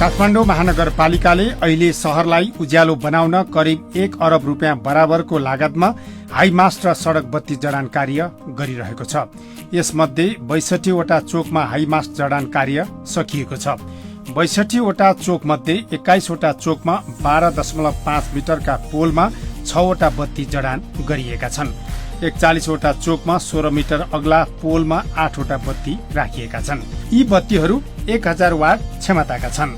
काठमाडौँ महानगरपालिकाले अहिले शहरलाई उज्यालो बनाउन करिब 1 अरब रुपियाँ बराबरको लागतमा हाईमास्ट र सड़क बत्ती जडान कार्य गरिरहेको छ। यसमध्ये 62 वटा चोकमा हाईमास्ट जडान कार्य सकिएको छ। 62 वटा चोक मध्ये 21 वटा चोकमा 12.5 मिटरका पोलमा 6 वटा बत्ती जडान गरिएका छन्। 41 वटा चोकमा 16 मिटर अग्ला पोलमा 8 वटा बत्ती राखिएका छन्। यी बत्तीहरू 1000 वाट क्षमताका छन्।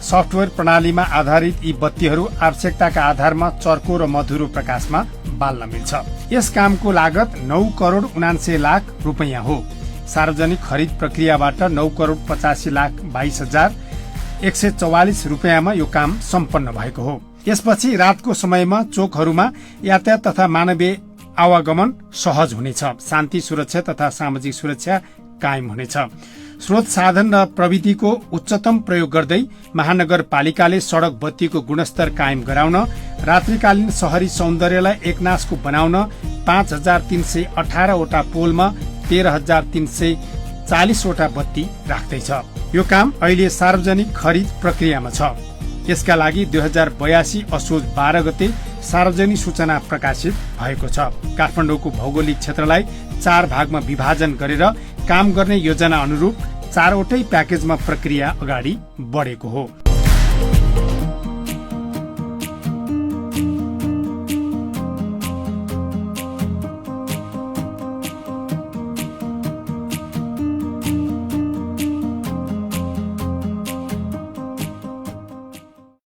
सफ्टवेयर प्रणालीमा आधारित यी बत्तीहरू आवश्यकताका आधारमा चर्को र मधुरो प्रकाशमा बाल्न मिल्छ। यस कामको लागत 9 करोड 79 लाख रुपैयाँ हो। सार्वजनिक खरिद प्रक्रियाबाट 9 करोड 85 लाख 22,144 रुपैयाँमा यो काम सम्पन्न भएको हो। यसपछि रातको समयमा चोकहरूमा यातायात तथा मानवीय आवागमन सहज हुनेछ। शान्ति सुरक्षा तथा सामाजिक सुरक्षा कायम हुनेछ। स्रोत साधन र प्रविधिको उच्चतम प्रयोग गर्दै महानगरपालिकाले सड़क बत्तीको गुणस्तर कायम गराउन, रात्रिकालीन शहरी सौन्दर्यलाई एकनासको बनाउन 5318 वटा पोलमा 13340 वटा बत्ती राख्दैछ। यो काम अहिले सार्वजनिक खरिद प्रक्रियामा छ। यसका लागि 2082 असोज 12 गते सार्वजनिक सूचना प्रकाशित भएको छ। काठमाडौँको भौगोलिक क्षेत्रलाई 4 भागमा विभाजन गरेर काम गर्ने योजना अनुरूप 4 वटै प्याकेजमा प्रक्रिया अगाडि बढेको हो।